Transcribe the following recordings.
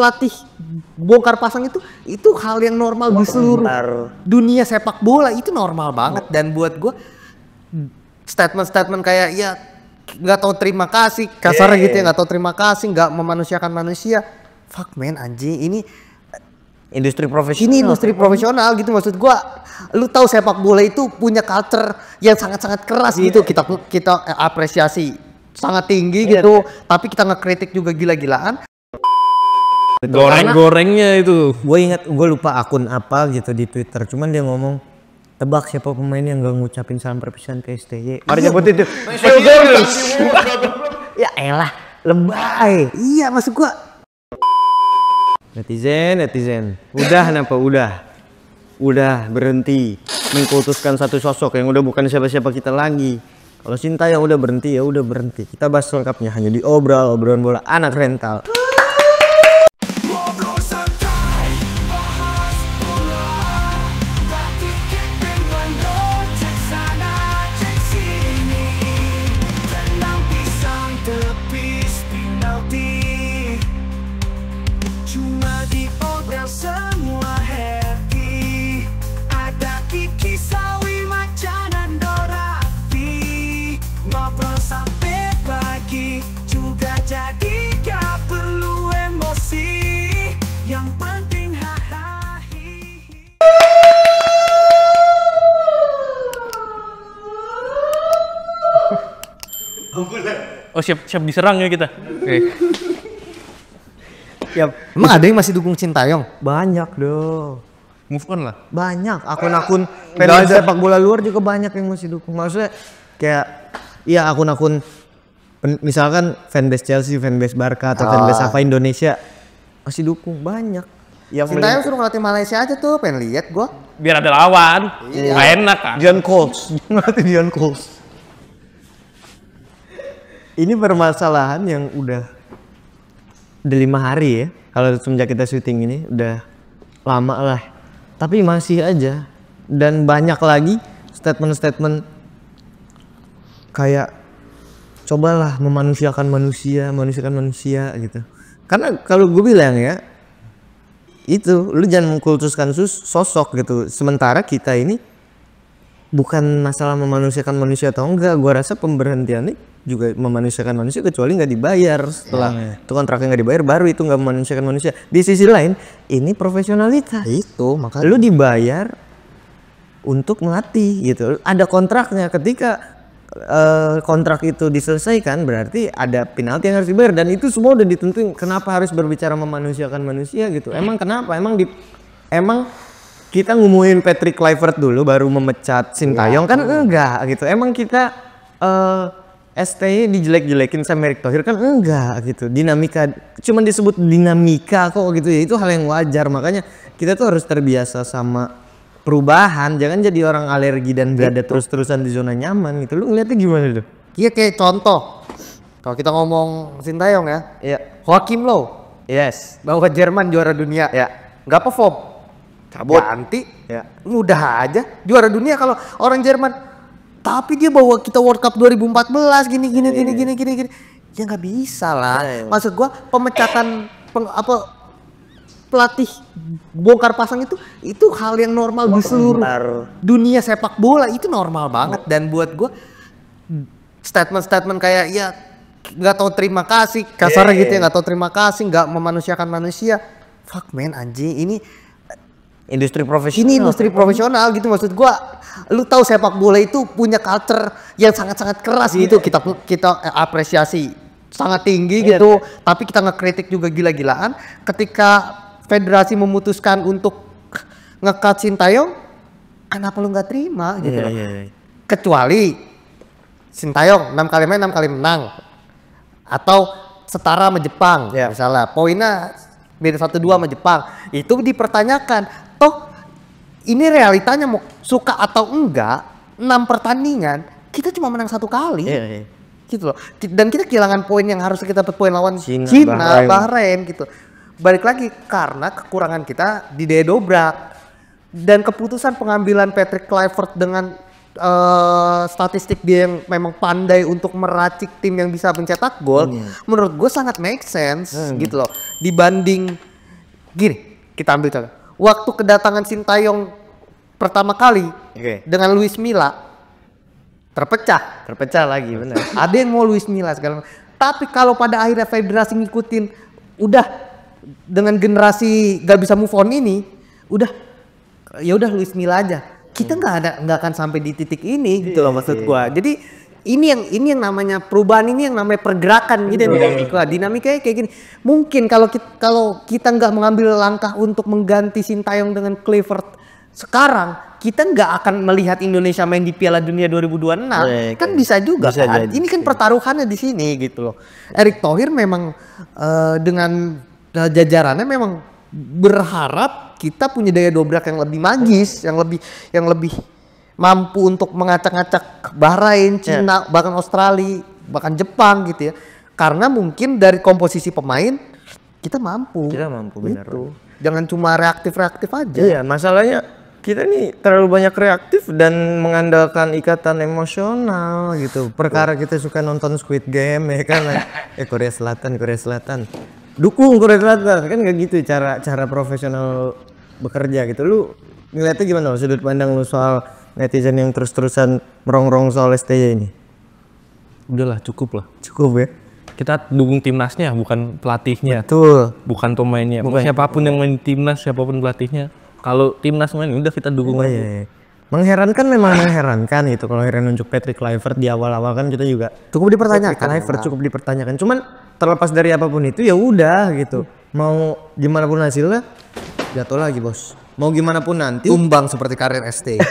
pelatih bongkar pasang itu hal yang normal di seluruh dunia sepak bola, itu normal banget. Dan buat gue statement kayak ya nggak tahu terima kasih, kasarnya gitu ya, nggak tahu terima kasih, nggak memanusiakan manusia. Fuck man, anjing, ini industri profesional. Ini industri profesional gitu, maksud gua. Lu tahu sepak bola itu punya culture yang sangat-sangat keras gitu. Kita apresiasi sangat tinggi gitu, tapi kita ngekritik juga gila-gilaan. Goreng-gorengnya itu. Gue lupa akun apa gitu di Twitter, cuman dia ngomong, tebak siapa pemain yang gak ngucapin salam perpisahan ke STY. Mari nyebut itu. Ya elah, lebay. Iya, maksud gua. Netizen, udah kenapa udah berhenti mengkultuskan satu sosok yang udah bukan siapa-siapa kita lagi. Kalau Sintayong udah berhenti, ya udah berhenti. Kita bahas lengkapnya hanya di obrolan bola anak rental. Oh siap diserang ya kita. Oke. Ya, emang ada yang masih dukung Sintayong? Banyak dong. Move on lah. Banyak akun-akun fans sepak bola luar juga banyak yang masih dukung. Maksudnya kayak iya akun-akun misalkan fanbase Chelsea, fanbase Barca atau fanbase apa Indonesia masih dukung banyak. Ya Sintayong suruh ngelatih Malaysia aja tuh, pengen lihat gua. Biar ada lawan. Nggak enak kan. John Coles, ngelatih John Coles. Ini permasalahan yang udah 5 hari ya. Kalau semenjak kita syuting ini udah lama lah. Tapi masih aja. Dan banyak lagi statement-statement kayak cobalah memanusiakan manusia gitu. Karena kalau gue bilang ya, itu lu jangan mengkultuskan sosok gitu. Sementara kita ini bukan masalah memanusiakan manusia atau enggak. Gue rasa pemberhentian ini juga memanusiakan manusia kecuali nggak dibayar. Setelah itu kontraknya nggak dibayar, baru itu nggak memanusiakan manusia. Di sisi lain ini profesionalitas. Itu makanya lu dibayar untuk melatih gitu, ada kontraknya. Ketika kontrak itu diselesaikan berarti ada penalti yang harus dibayar, dan itu semua udah ditentuin. Kenapa harus berbicara memanusiakan manusia gitu? Emang kenapa? Emang kita ngumumin Patrick Kluivert dulu baru memecat Sintayong kan enggak gitu. Emang kita STY dijelek-jelekin sama Erick Thohir kan enggak gitu. Dinamika cuman disebut dinamika kok gitu ya, itu hal yang wajar. Makanya kita tuh harus terbiasa sama perubahan, jangan jadi orang alergi dan berada terus-terusan di zona nyaman gitu. Lu ngeliatnya gimana tuh? Iya kayak contoh kalau kita ngomong Sintayong ya, Joachim Low, bawa Jerman juara dunia, nggak perform, cabut, ganti, udah aja juara dunia kalau orang Jerman. Tapi dia bawa kita World Cup 2014 gini. Ya nggak bisa lah. Maksud gua pemecatan pelatih bongkar pasang itu hal yang normal di seluruh dunia sepak bola, itu normal banget. Dan buat gua statement kayak ya nggak tahu terima kasih, kasarnya gitu ya, nggak tahu terima kasih, nggak memanusiakan manusia. Fuck man, anjing, ini industri profesional. Ini industri profesional gitu, maksud gua. Lu tahu sepak bola itu punya culture yang sangat-sangat keras gitu. Kita apresiasi sangat tinggi gitu, tapi kita ngekritik juga gila-gilaan. Ketika federasi memutuskan untuk nge-cut Sintayong, kenapa lu nggak terima gitu? Kecuali Sintayong 6 kali main 6 kali menang, atau setara sama Jepang misalnya, poinnya beda 1-2 sama Jepang, itu dipertanyakan. Toh ini realitanya, mau suka atau enggak, 6 pertandingan kita cuma menang 1 kali, gitu loh. Dan kita kehilangan poin yang harus kita dapat poin lawan Cina, Bahrain gitu. Balik lagi karena kekurangan kita di daya dobrak, dan keputusan pengambilan Patrick Kluivert dengan statistik dia yang memang pandai untuk meracik tim yang bisa mencetak gol, menurut gue sangat make sense gitu loh, dibanding Gini, kita ambil contoh. Waktu kedatangan Sintayong pertama kali dengan Luis Milla terpecah lagi, benar. Ada yang mau Luis Milla segala macam. Tapi kalau pada akhirnya federasi ngikutin, udah dengan generasi gak bisa move on ini, ya udah Luis Milla aja. Kita nggak akan sampai di titik ini gitu loh maksud gua. Jadi ini yang namanya perubahan, ini yang namanya pergerakan gitu dinamikanya kayak gini. Mungkin kalau kita nggak mengambil langkah untuk mengganti Sintayong dengan Kluivert sekarang, kita nggak akan melihat Indonesia main di Piala Dunia 2026. Kan bisa juga kan. Ini kan pertaruhannya di sini gitu loh. Erick Thohir memang dengan jajarannya memang berharap kita punya daya dobrak yang lebih magis, yang lebih mampu untuk mengacak-acak Bahrain, Cina, bahkan Australia, bahkan Jepang gitu ya. Karena mungkin dari komposisi pemain kita mampu. Benar. Gitu. Jangan cuma reaktif aja. Iya, masalahnya kita nih terlalu banyak reaktif dan mengandalkan ikatan emosional gitu. Perkara kita suka nonton Squid Game ya kan, Korea Selatan. Dukung Korea Selatan kan nggak gitu cara profesional bekerja gitu. Lu ngeliatnya gimana sudut pandang lu soal netizen yang terus-terusan merongrong soal STY ini? Udahlah, cukup lah. Cukup ya. Kita dukung timnasnya, bukan pelatihnya. Betul. Bukan pemainnya. Siapapun yang main timnas, siapapun pelatihnya. Kalau timnas main, udah kita dukung aja. Iya. Mengherankan memang mengherankan itu kalau akhirnya nunjuk Patrick Kluivert di awal-awal kan kita juga Cukup dipertanyakan. Kluivert cukup dipertanyakan. Cuman terlepas dari apapun itu ya udah gitu. Mau gimana pun hasilnya jatuh lagi bos. Mau gimana pun nanti Tumbang seperti karir ST.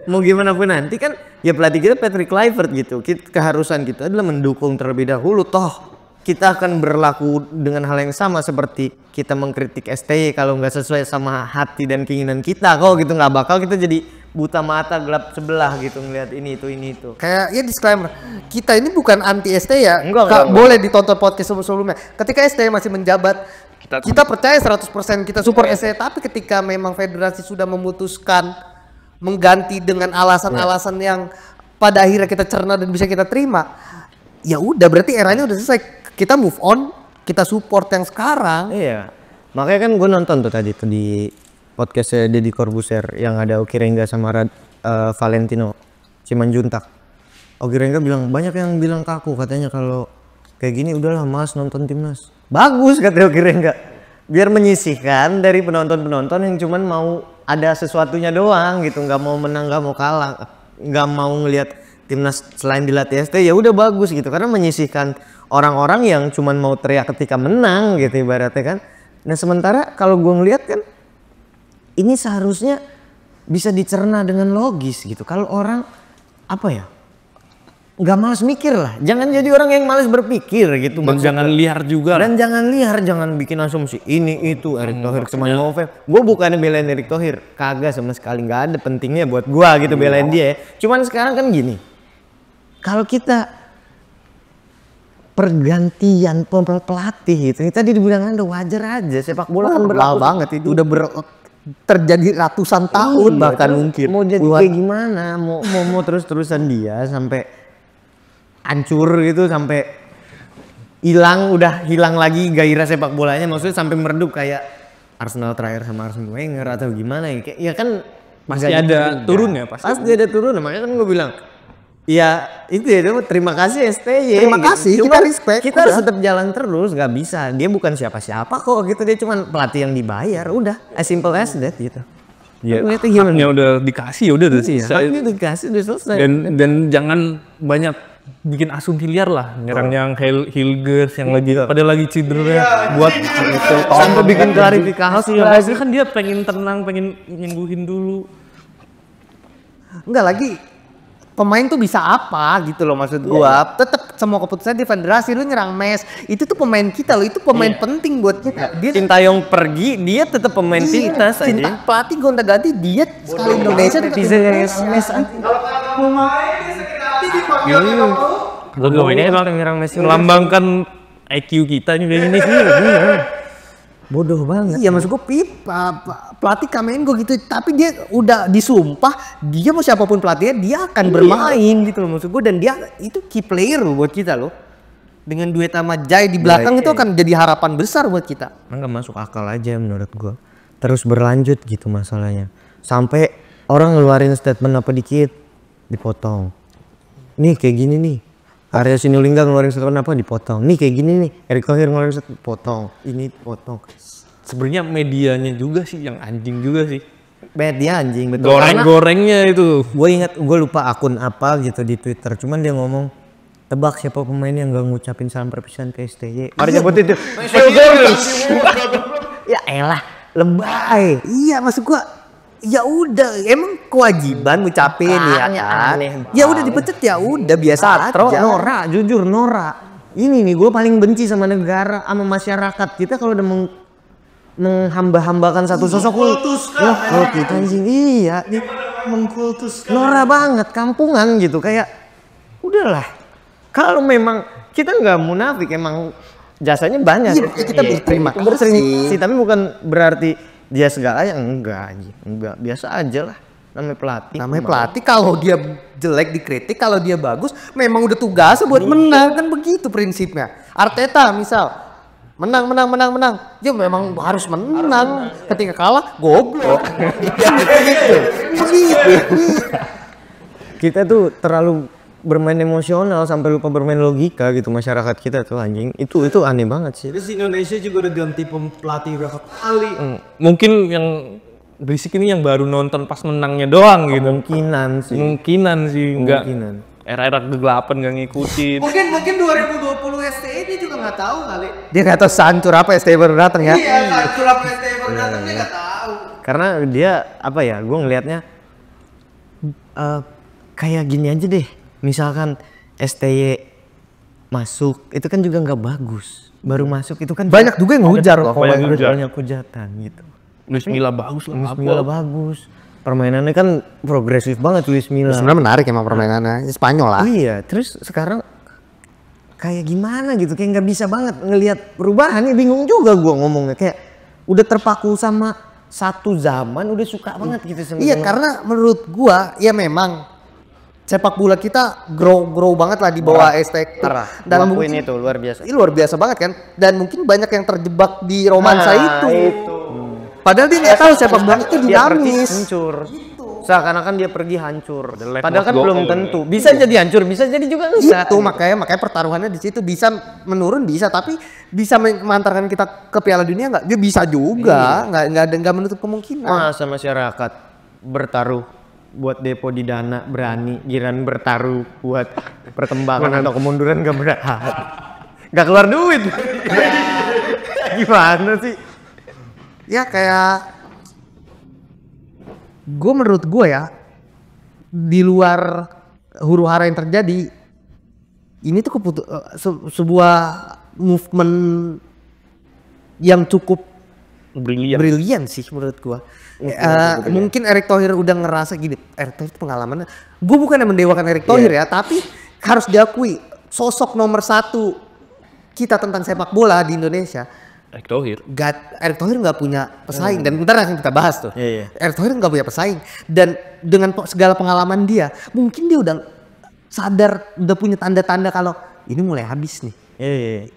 mau gimana pun nanti kan ya pelatih kita Patrick Kluivert gitu. Keharusan kita adalah mendukung terlebih dahulu. Toh kita akan berlaku dengan hal yang sama seperti kita mengkritik STY kalau nggak sesuai sama hati dan keinginan kita. Kok gitu nggak bakal kita jadi buta mata gelap sebelah gitu ngelihat ini itu. Kayak ya disclaimer, kita ini bukan anti STY ya. Enggak. Boleh ditonton podcast sebelumnya. Ketika STY masih menjabat, kita percaya 100% kita support STY. Tapi ketika memang federasi sudah memutuskan mengganti dengan alasan-alasan yang pada akhirnya kita cerna dan bisa kita terima, ya udah berarti eranya udah selesai. Kita move on, kita support yang sekarang. Iya. Makanya kan gue nonton tuh tadi tuh di podcastnya Deddy Corbuzier yang ada Oki Rengga sama Valentino Simanjuntak. Oki Rengga bilang banyak yang bilang kaku katanya kalau kayak gini udahlah mas nonton timnas. Bagus kata Oki Rengga. Biar menyisihkan dari penonton-penonton yang cuman mau ada sesuatunya doang gitu, nggak mau menang, nggak mau kalah, nggak mau ngelihat timnas selain dilatih ST, ya udah bagus gitu karena menyisihkan orang-orang yang cuman mau teriak ketika menang gitu ibaratnya kan. Nah sementara kalau gue ngeliat kan ini seharusnya bisa dicerna dengan logis gitu. Kalau orang apa ya nggak malas mikir lah, jangan jadi orang yang malas berpikir gitu. Dan jangan liar juga. Dan jangan liar, jangan bikin asumsi ini itu Erick Thohir cuma mau fame. Gue bukannya belain Erick Thohir, kagak sama sekali, nggak ada pentingnya buat gue gitu belain dia ya. Cuman sekarang kan gini, kalau kita pergantian pelatih gitu, tadi dibilang udah wajar aja, sepak bola kan berlaku banget itu udah terjadi ratusan tahun bahkan mungkin. Mau jadi kayak gimana, mau terus-terusan dia sampai hancur gitu, sampai udah hilang lagi gairah sepak bolanya, maksudnya sampai meredup kayak Arsenal terakhir sama Arsene Wenger atau gimana ya, kayak ya kan pasti ada turunnya, pasti ada turun. Makanya kan gue bilang ya itu ya, terima kasih STY. Terima kasih, gitu. kita respect. Kita harus tetap jalan terus, nggak bisa. Dia bukan siapa-siapa kok gitu, dia cuma pelatih yang dibayar, udah as simple as that gitu. Ya, haknya udah dikasih, ya udah selesai. Haknya udah dikasih, udah selesai. Dan jangan banyak bikin asumsi liar lah, nyerang yang Hilgers yang pada lagi cedera buat itu sampai bikin klarifikasi. Pasti kan dia pengen tenang, pengen nyembuhin dulu. Enggak lagi pemain tuh bisa apa gitu loh maksud gua. Tetap semua keputusan di federasi. Lu nyerang Mes, itu tuh pemain kita loh, itu pemain penting buat kita. Dia Sintayong pergi, dia tetap pemain kita saja. Pelatih gonta-ganti, dia sekali Indonesia bisa yang Mes. Logo ini emang nyerang Messi melambangkan IQ kita ini kayak gini sih. Bodoh banget. Iya maksud gue pelatih Kamengo gitu, tapi dia udah disumpah dia mau siapapun pelatihnya dia akan bermain gitu loh maksud gue, dan dia itu key player loh buat kita loh. dengan duet sama Jai di belakang itu akan jadi harapan besar buat kita. Nggak masuk akal aja menurut gua. Terus berlanjut gitu masalahnya. Sampai orang ngeluarin statement apa dikit dipotong. Nih kayak gini nih. Arya Sinulinga ngeluarin statement apa dipotong. Nih kayak gini nih. Erick Thohir ngeluarin statement potong. Ini potong. Sebenarnya medianya juga sih yang anjing juga sih. Media anjing betul. Goreng-gorengnya itu. Gue lupa akun apa gitu di Twitter. Cuman dia ngomong tebak siapa pemain yang gak ngucapin salam perpisahan ke STY. Ada nyebut itu. Ya elah, lebay. Iya, maksud gua ya udah emang kewajiban ngucapin ya kan. Ya udah dipecat ya udah biasa Satro, aja. Nora, jujur Nora. Ini nih gue paling benci sama negara, sama masyarakat. Kita kalau udah menghamba-hambakan satu sosok loh kita anjing. Iya, mengkultus. Nora banget, kampungan gitu kayak udahlah. Kalau memang kita nggak munafik, emang jasanya banyak. Iya, kita berterima kasih. Tapi bukan berarti dia segalanya, enggak, biasa aja lah. Namanya Pelatih kalau dia jelek dikritik, kalau dia bagus memang udah tugasnya buat menang, kan begitu prinsipnya. Arteta misal menang, dia memang harus menang. Ketika kalah goblok. Begitu. Kita tuh terlalu bermain emosional sampai lupa bermain logika gitu, masyarakat kita tuh anjing. Itu aneh banget sih. Terus Indonesia juga udah ganti pelatih berapa kali. Mungkin yang berisik ini yang baru nonton pas menangnya doang gitu. Kemungkinan sih. Enggak. Era-era kegelapan gak ngikutin. Mungkin 2020 STI dia juga nggak tahu kali. Dia nggak tahu sancur apa STI baru datang ya. Iya, sancur apa STI baru datang dia nggak tahu. Karena dia apa ya? Gue ngelihatnya kayak gini aja deh. Misalkan STY masuk, itu kan juga nggak bagus. Baru masuk itu kan Banyak juga yang ngujar loh. banyak hujatan gitu. Luis Milla bagus lah. Luis Milla bagus. Permainannya kan progresif banget Luis Milla. Sebenarnya menarik emang permainannya Spanyol lah. Iya, terus sekarang kayak gimana gitu, kayak nggak bisa banget ngelihat perubahannya. Bingung juga gua ngomongnya, kayak udah terpaku sama satu zaman, udah suka banget gitu sama. Iya, karena menurut gua ya memang sepak bola kita grow banget lah di bawah STK. Dan mungkin itu luar biasa. Ini luar biasa banget kan. Dan mungkin banyak yang terjebak di romansa itu. Padahal dia nggak tahu sepak bola itu dinamis. Hancur. Seakan-akan dia pergi hancur. life Padahal must kan go belum on. tentu. Bisa jadi hancur, bisa jadi juga enggak. Itu makanya pertaruhannya di situ bisa menurun bisa, tapi bisa mengantarkan kita ke Piala Dunia nggak? Dia bisa juga, nggak menutup kemungkinan. Masa masyarakat bertaruh buat depo di Dana berani, giran bertaruh buat perkembangan atau kemunduran gak berani. Gak keluar duit. Gimana sih? Ya kayak menurut gue ya, di luar huru hara yang terjadi ini tuh sebuah movement yang cukup brilian sih menurut gue. Mungkin Erick Thohir udah ngerasa gini, Erick Thohir pengalamannya, gue bukan yang mendewakan Erick Thohir ya, tapi harus diakui sosok nomor 1 kita tentang sepak bola di Indonesia. Erick Thohir. Erick Thohir nggak punya pesaing dan bentar akan kita bahas tuh. Iya. Erick Thohir nggak punya pesaing dan dengan segala pengalaman dia, mungkin dia udah sadar, udah punya tanda-tanda kalau ini mulai habis nih.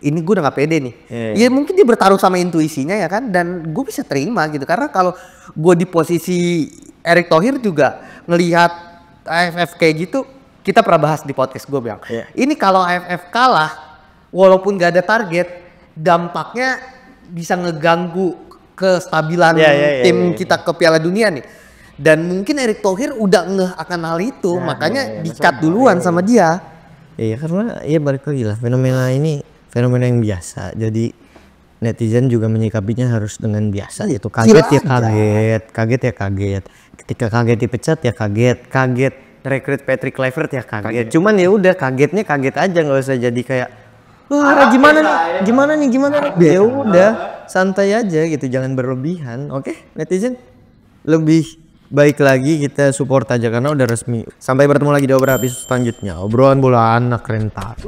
Ini gue udah gak pede nih. Ya mungkin dia bertaruh sama intuisinya ya kan, dan gue bisa terima gitu karena kalau gue di posisi Erick Thohir juga ngelihat AFF kayak gitu, kita pernah bahas di podcast gue bilang, ini kalau AFF kalah walaupun gak ada target, dampaknya bisa ngeganggu kestabilan tim kita ke Piala Dunia nih. Dan mungkin Erick Thohir udah ngeh akan hal itu, makanya di-cut duluan sama dia. Iya, karena ya balik lagi lah, fenomena ini fenomena yang biasa. Jadi netizen juga menyikapinya harus dengan biasa, yaitu kaget ya kaget. Ketika kaget dipecat ya kaget rekrut Patrick Kluivert ya kaget. Cuman ya udah kaget aja, nggak usah jadi kayak wah gimana nih. Ya udah santai aja gitu, jangan berlebihan. Oke, netizen lebih baik lagi kita support aja karena udah resmi. Sampai bertemu lagi di beberapa episode selanjutnya. Obrolan bola anak rentar.